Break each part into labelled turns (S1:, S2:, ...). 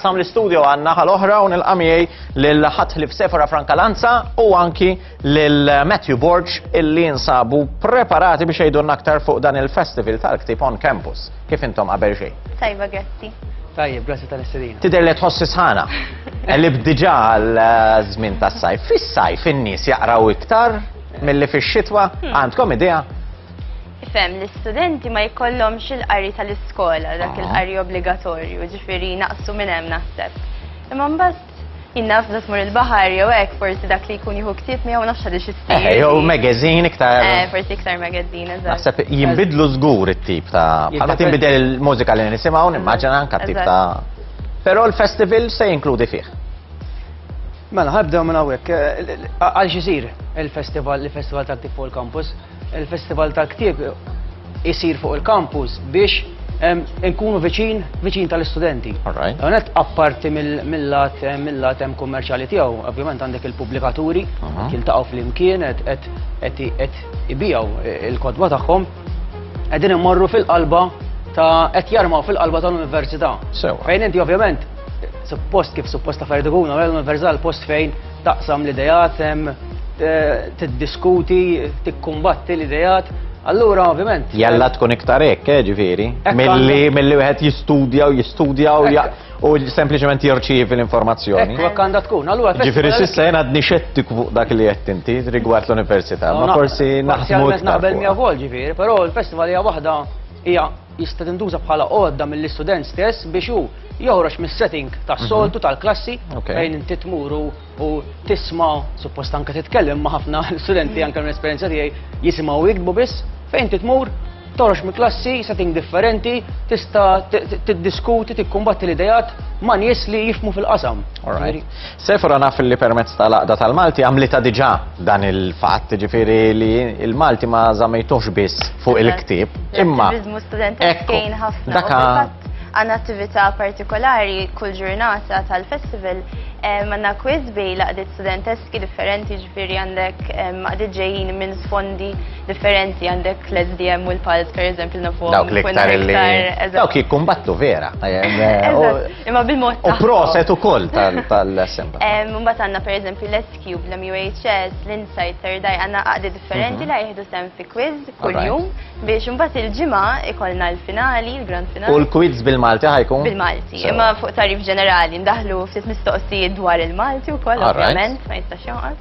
S1: Sam l-studio għanna ħal-oħra u nil-qamijaj l-ħatħlif Sefora Frankalanza u anki l-Matthew Borg illi jinsabu preparati biex jgħidunna aktar fuq dan il-festival tal-ktib on campus. Kif intom qabel xejn?
S2: Tajba, grazzi.
S3: Tajjeb, grazzi tal-istedina.
S1: Tidher li tħossi sħana. Li bdiġa għal-żmien tas-sajf. Fis-sajf in-nies jaqraw iktar milli fix-xitwa. Għandkom idea?
S2: Fem, l-istudenti ma jkollhomx il-qari tal-iskola, dak il-qari obbligatorju, ġifieri naqsu minn hemm naħseb. Imma mbagħad jinnaf da tmur il-baħar jew hekk forsi dak li jkun jieħu ktieb miegħu nafx ħadix issir.
S1: Jew magazine iktar.
S2: Forsi iktar magazine, eżatt.
S1: Naħseb jinbidlu żgur it-tip ta' bħalma tinbidel il-mużika li nisimgħu nimmaġina anke tip ta' però l-festival se jinkludi fih.
S3: Mela, ħabdew minn hawnhekk. Għal xisir il-festival tal-ktib fuq il-campus. Il-festival tal-ktib isir fuq il-campus biex nkunu viċin tal-istudenti. Għonet apparti mill-lat hemm kummerċjali tiegħu, ovvjament għandek il-pubblikaturi, jiltaqgħu fl-imkien qed ibijaw il-kodba tagħhom qegħdin immorru fil-qalba qed jarmaw fil-qalba tal-università. Fejn inti ovvjament kif suppost affarijiet ikunu l-università l-post fejn taqsam l-idejat, tiddiskuti, tikkumbatti l-idejat. Allura, ovvjament.
S1: Jalla tkun iktar hekk, ġifieri. Milli wieħed jistudja u sempliċement jirċievi l-informazzjoni.
S3: Hekk għandha tkun. Allura
S1: ġifieri s'issa jien għadni xettiku fuq dak li qed inti rigward l-università, ma forsi naħdmu iktar.
S3: Naqbel miegħu wkoll ġifieri, però l-festival hija waħda hija jista' tintuża bħala għodda mill-istudent stess biex hu joħroġ mis-setting tas-soltu tal-klassi fejn inti tmuru u tisma' suppost anke titkellem ma' ħafna studenti anke mill-esperjenza tiegħi jisimgħu jiktbu biss fejn titmur toħroġ mill-klassi, setting differenti, tista' tiddiskuti, tikkumbatti l-idejat ma' nies li jifhmu fil-qasam.
S1: Sefora naf li permezz tal-Għaqda tal-Malti għamlita diġà dan il-fatt, ġifieri li l-Malti ma żammejtux biss fuq il-ktieb. Imma
S2: għanna attività partikolari kull ġurnata tal-festival għanna quiz bej laqdiet studenteski differenti ġifiri għandek laqdiet ġejjin minn sfondi differenti għandek l-SDM u l-PALS per eżempju nafu.
S1: Dawk l-iktar li dawk jikkumbattu vera.
S2: Imma bil-mod
S1: u proset ukoll tal-sembra.
S2: Mbagħad għandna per eżempju l-SCube, l-MUHS, l-Insight, Terdaj għandna qaqdiet differenti li jieħdu sehem fi quiz kuljum biex mbagħad il-ġimgħa ikollna l-finali, l-grand finali.
S1: U l-quiz bil-Malti ħajkun?
S2: Bil-Malti, imma fuq tarif ġenerali, ndaħlu ftit mistoqsijiet dwar il-Malti wkoll, ovvjament, ma jistax jonqos,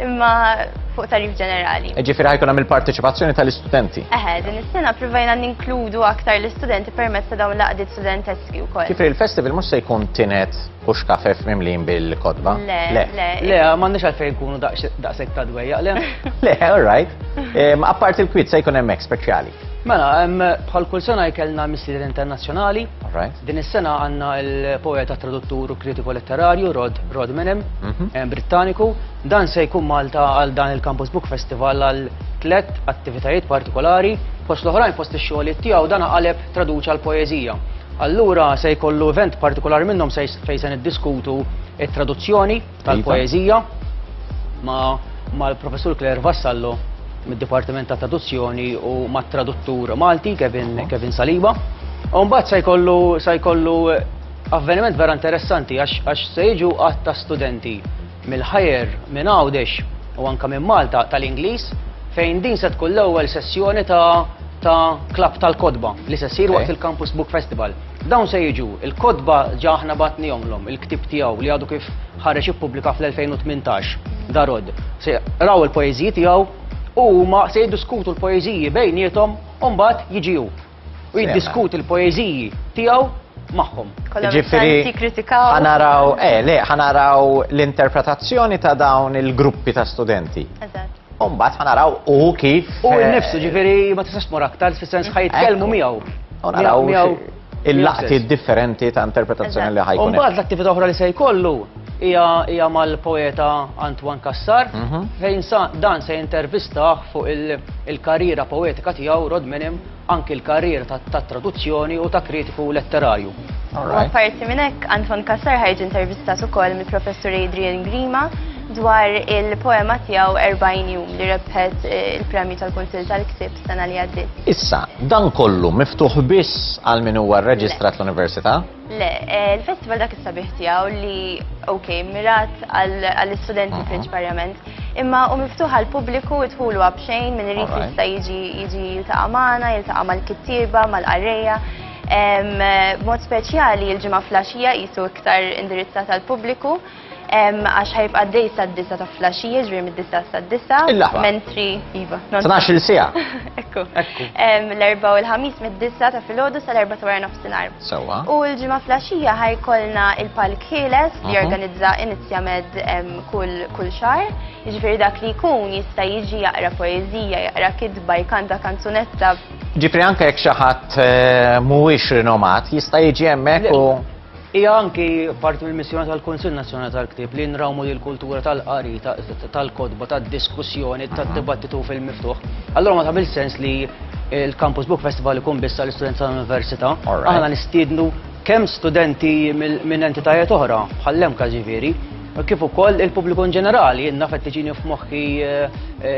S2: imma fuq tarif ġenerali.
S1: Ġifieri ħajkun hemm il-parteċipazzjoni tal-istudenti.
S2: Din is-sena ppruvajna ninkludu aktar l-istudenti permezz ta' dawn laqdiet studenteski wkoll.
S1: Ġifieri il-festival mhux se jkun tinet u xkafef mimlin bil-kodba?
S2: Le.
S3: Le, m'għandniex għalfejn ikunu daqshekk ta' dwejjaq, le.
S1: Le, all right. Apparti il-kwiz se jkun hemmhekk speċjali.
S3: Mela, bħal kull sena jkellna missier internazzjonali. Din is-sena għandna l-poeta traduttur u kritiku letterarju Rod Menem, Brittaniku. Dan se jkun Malta għal dan il-Campus Book Festival għal 3 attivitajiet partikolari. Post l-oħrajn post ix-xogħlijiet tiegħu dan qaleb traduċa l-poeżija. Allura se jkollu event partikolari minnhom fejn se niddiskutu it-traduzzjoni tal-poeżija mal-professur Claire Vassallo mid-Dipartiment ta' Traduzzjoni u mat-traduttur Malti Kevin Saliba. U mbagħad se jkollu avveniment vera interessanti għax se jiġu qatt ta' studenti mill-ħajjer minn Għawdex u anke minn Malta tal-Ingliż fejn din se tkun l-ewwel sessjoni ta' klab tal-kodba li se ssir waqt il-Campus Book Festival. Dawn se jiġu il-kodba ġa aħna batnihomlhom il-ktib tiegħu li għadu kif ħareġ ippubblika fl-2018 Darod. Se raw il-poeżiji tiegħu u ma se jiddiskutu l-poeziji bejnietom u mbagħad jiġiju u jiddiskuti l-poeziji tiegħu magħhom.
S1: Ġifieri ħanaraw l-interpretazzjoni ta' dawn il-gruppi ta' studenti. U mbagħad ħanaraw u kif.
S3: U nnifsu ġifieri ma tistax tmur aktar fis-sens ħajtkellmu miegħu.
S1: U naraw il-laqti differenti ta' interpretazzjoni li ħajkun.
S3: U mbagħad l-attività oħra li se jkollu hija mal-poeta Antoine Cassar, fejn dan se jintervistaħ fuq il-karriera poetika tiegħu Rod Menem, anke l-karriera ta' traduzzjoni u ta' kritiku letterarju.
S2: U apparti minn hekk, Antoine Cassar ħajġi intervistat ukoll mill-Professur Adrian Grima, dwar il-poema tiegħu 40 jum li rebħet il-premju tal-Kunsill tal-Ktib sena li għaddiet.
S1: Issa, dan kollu miftuħ biss għal min huwa rreġistrat l-Università?
S2: Le, il-festival dak is-sabiħ tiegħu li mirat għall-istudenti prinċipalment, imma u miftuħ għal pubbliku idħulu b'xejn min irid jista' jiġi jiltaqa' magħna, jiltaqa' mal-kittieba, mal-qarrejja. B'mod speċjali il-ġimgħa flaxija qisu iktar indirizzat għal pubbliku għax ħajbqa' dej sad-disa ta' flaxija, ġbir mid-disa sad-disa.
S1: Il-laħwa.
S2: Mentri, iva.
S1: 12 sija.
S2: Ekku. L-erba' u l-ħamis mid-disa ta' filgħodu sal-erba' ta' wara nofsinhar.
S1: Sewwa.
S2: U l-ġimgħa flaxija ħajkollna il-Palk Ħieles li jorganizza Inizjamed kull xahar. Jiġifieri dak li jkun jista' jiġi jaqra poeżija, jaqra kitba, jkanta kanzunetta.
S1: Ġifri anke jekk xi ħadd mhuwiex rinomat jista' jiġi hemmhekk u
S3: Ija anki parti mill-missjoni tal-Kunsill Nazzjonali tal-Ktib li nrawmu l-kultura tal-qari, tal-kodba, tad-diskussjoni, tad-dibattitu fil-miftuħ. Allora ma tagħmel sens li il-Campus Book Festival ikun biss għall-istudenti tal-Università. Aħna nistiednu kemm studenti minn entitajiet oħra, bħal ka ġifieri, kif ukoll il-pubbliku in ġenerali, nafet tiġini f'moħħi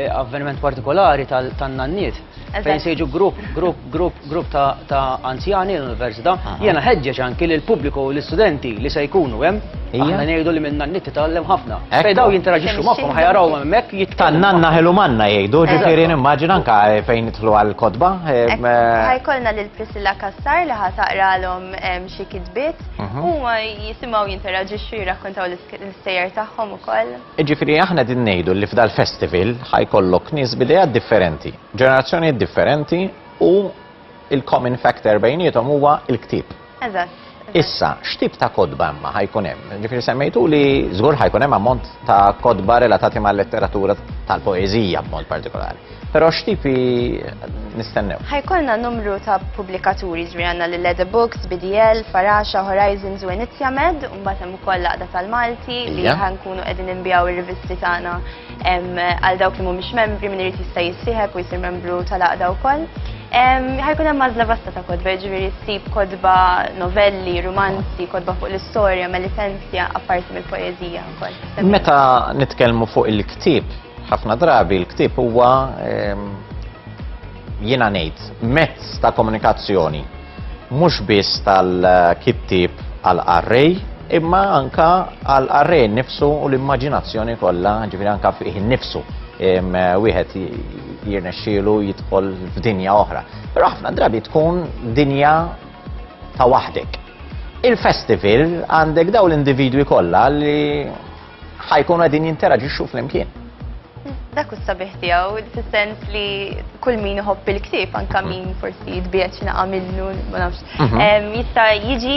S3: avveniment partikolari tan-nanniet. Fejn se jiġu grupp ta' anzjani l-Università, jiena ħeġġeġ anki li l-pubbliku u l-istudenti li se jkunu hemm, aħna ngħidu li minn nanniet titgħallem ħafna. Fejn daw jinteraġixxu magħhom ħajaraw hemmhekk jitkellmu. Tan-nanna
S1: ħelu manna jgħidu, ġifieri nimmaġina anke fejn nidħlu għall-kotba.
S2: Ħajkollna lil Priscilla Kassar li ħataqralhom xi kitbiet huma jisimgħu jinteraġixxu jirrakkontaw l-istejjer tagħhom ukoll.
S1: Ġifieri aħna din ngħidu li f'dal festival ħajkollok nies b'idejat differenti, ġenerazzjonijiet differenti u il-common factor bejniethom huwa l-ktieb.
S2: Eżatt.
S1: Issa, x'tip ta' kodba imma ħajkun hemm? Ġifieri semmejtu li żgur ħajkun hemm ammont ta' kodba relatati mal-letteratura tal-poeżija b'mod partikolari. Però x'tipi nistennew?
S2: Ħajkollna numru ta' pubblikaturi ġifieri għandna lil Leather Books, BDL, Farasha, Horizons u Inizjamed, u mbagħad hemm ukoll laqda tal-Malti li ħankunu qegħdin inbjaw ir-rivisti tagħna għal dawk li mhumiex membri min irid jista' jissieħeb u jsir membru tal-laqda wkoll. ħajkun hemm mażla vasta ta' kodba, ġifieri ssib kodba novelli, romanzi, kodba fuq l-istorja, mal-essenzja apparti mill-poeżija wkoll.
S1: Meta nitkellmu fuq il-ktieb, ħafna drabi l-ktieb huwa jiena ngħid mezz ta' komunikazzjoni mhux biss tal-kittieb għall-qarrej, imma anka għall-qarrej nnifsu u l-immaġinazzjoni kollha, ġifieri anke fih innifsu. Wieħed jirnexxielu jidħol f'dinja oħra. Però ħafna drabi tkun dinja ta' waħdek. Il-festival għandek daw l-individwi kollha li ħajkunu qegħdin jinteraġixxu flimkien.
S2: Dak hu s-sabiħ tiegħu, fis-sens li kull min iħobb il-ktieb anke min forsi jitbiegħed xi naqa' minnu, ma nafx. Jista' jiġi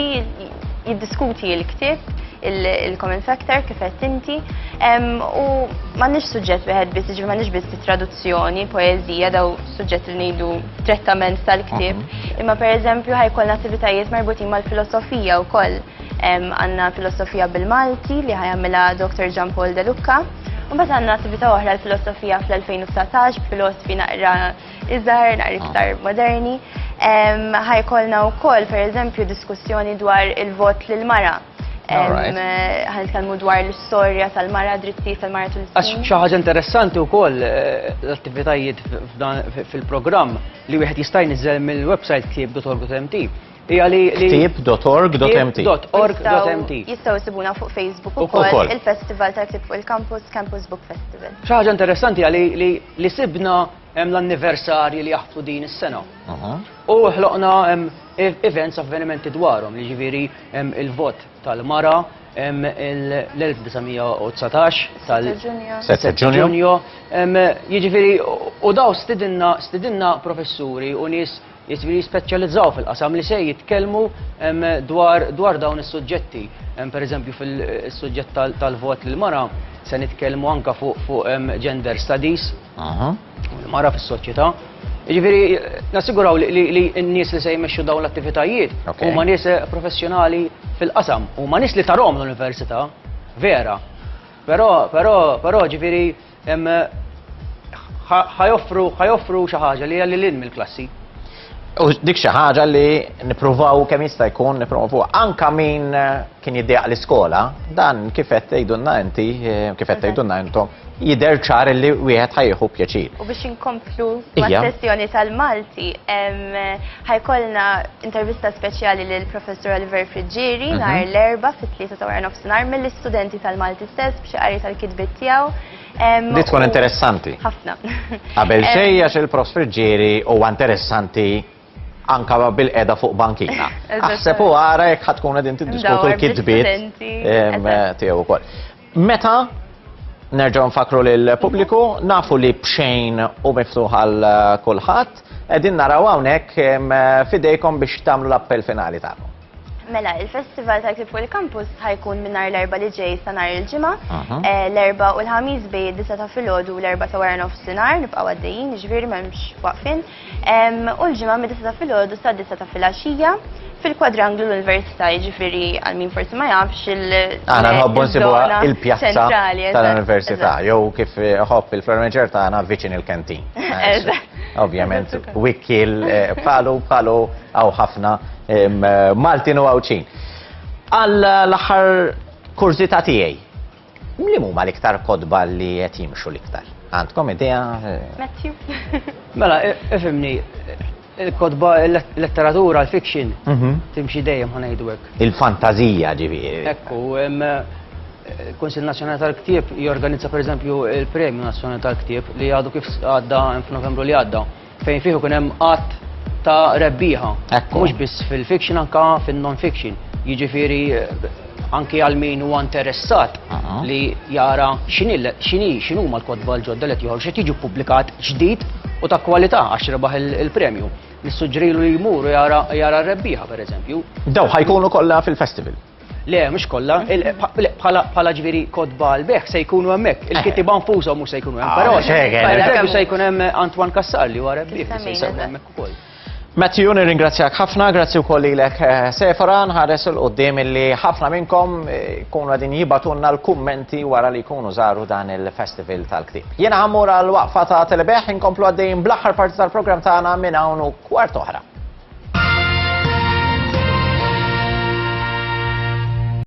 S2: jiddiskuti l-ktieb il-common factor kif qed inti u m'għandniex suġġett wieħed biss, ġifieri m'għandniex biss traduzzjoni, poeżija daw suġġett li ngħidu trettament tal-ktieb, imma pereżempju ħajkollna attivitajiet marbutin mal-filosofija wkoll. Għandna filosofija bil-Malti li ħajamilha Dr. Gian Paul De Lucca, u mbagħad għandna attività oħra l-filosofija fl-2019 filosofi naqra iżgħar, naqra iktar moderni. Ħajkollna wkoll pereżempju diskussjoni dwar il-vot lil-mara. Ħanitkellmu dwar l-istorja tal-mara, drittijiet tal-mara tul
S3: is-sin. Xi ħaġa interessanti wkoll l-attivitajiet fil-programm li wieħed jista' jniżżel mill-website ktieb.org.mt. Hija li
S1: ktieb.org.mt.
S2: Jistgħu jsibuna fuq Facebook ukoll il-festival tal-ktieb fuq il-campus, Campus Book Festival.
S3: Xi ħaġa interessanti li sibna hemm l-anniversarji li jaħtu din is-sena. U ħloqna events, avvenimenti dwarhom li ġifieri il-vot tal-mara l-1919
S1: tal-7 Ġunju.
S3: Jiġifieri u daw stidinna professuri u nies jispeċjalizzaw fil-qasam li se jitkellmu dwar dawn is-suġġetti. Pereżempju fil-suġġett tal-vot lil-mara se nitkellmu anke fuq gender studies, il-mara fis-soċjetà. Jiġifieri nassiguraw li n-nies li se jmexxu dawn l-attivitajiet huma nies professjonali fil-qasam, huma nies li tarhom l-università, vera. Però ġifieri ħajoffru xi ħaġa li hija lil mill-klassi.
S1: U dik xi ħaġa li nippruvaw kemm jista' jkun nippromovu anke min kien jiddejaq l-iskola, dan kif qed tgħidulna inti, kif qed tgħidulna intom, jidher ċar li wieħed ħajħu pjaċir.
S2: U biex inkomplu
S1: Ija.
S2: mas-sessjoni tal-Malti, ħajkollna intervista speċjali lil professor Oliver Friġġieri nhar l-erba' fit-3 ta' wara nofsinhar mill-istudenti tal-Malti stess b'xi qari tal-kitbiet tiegħu.
S1: Di tkun interessanti.
S2: Ħafna.
S1: Qabel xejn għax il-Prof Friġġieri huwa interessanti anka bil-qeda fuq bankina. Aħseb u għara jekk ħatkun qegħdin tiddiskutu
S2: Ndawar
S1: l-kitbiet
S2: bl-istudenti, eżatt.
S1: tiegħu wkoll. Meta nerġgħu nfakru lill-pubbliku, nafu li bxejn u miftuħ għal kulħadd, qegħdin naraw hawnhekk fidejkom biex tagħmlu l-appell finali tagħkom.
S2: Mela, il-Festival tal-Klib fuq il-Campus ħajkun minn nhar l-erba' li ġej sa nhar il-ġimgħa. L-erba' u l-ħamis bej id-9 ta' filgħodu u l-erba' ta' wara nofsinhar nibqgħu għaddejjin, jiġifieri m'hemmx waqfin. U l-ġimgħa mid-9 ta' filgħodu sa 9 ta' filgħaxija fil-kwadranglu l-Università, jiġifieri għal min forsi ma jafx
S1: Għana nħobbu nsibuha il-pjazza
S2: ċentrali,
S1: tal-Università, jew kif ħobb il-Flormeġer tagħna viċin il-kantin. Ovvjament, wikkil palu għaw ħafna Maltin u għawċin. Għall-aħħar kurzita tiegħi, li huma l-iktar kodba li qed jimxu l-iktar? Għandkom idea?
S2: Matthew.
S3: Mela, ifimni, il-kodba, il-letteratura, il-fiction, timxi dejjem ħanajdu hekk.
S1: Il-fantazija ġifieri.
S3: Ekku, il-Konsil Nazzjonali tal-Ktieb jorganizza per eżempju il-Premju Nazzjonali tal-Ktieb li għadu kif għadda f'Novembru li għadda, fejn fih kien hemm qatt ta' rebbieħa.
S1: Ekku.
S3: Mhux biss fil-fiction anka fin-non-fiction. Jiġifieri anki għal min huwa interessat li jara x'inhuma l-kodba l-ġodda li joħorġu x'qed jiġu ppubblikat ġdid u ta' kwalità għax rebaħ il-premju. Nissuġġerilu li jmuru jara r-rebbieħa pereżempju.
S1: Daw ħajkunu kollha fil-festival.
S3: Le, mhux kollha, bħala ġifieri kodba l-beħ se jkunu hemmhekk, il-kittiba nfushom mhux se jkunu hemm. Però pereżempju se jkun hemm Antwan Kassar li huwa rebbieħ se jsewwa hemmhekk ukoll.
S1: Matthew, nirringrazzjak ħafna, grazzi wkoll lilek Sefra, nħares il-qoddim li ħafna minnkom kunu għadin jibatunna l-kummenti wara li jkunu żaru dan il-Festival tal-Ktib. Jiena ħammur għal-waqfa ta' Telebeħ, inkomplu għaddejn bl-aħħar parti tal-programm tagħna minn hawn u kwart oħra.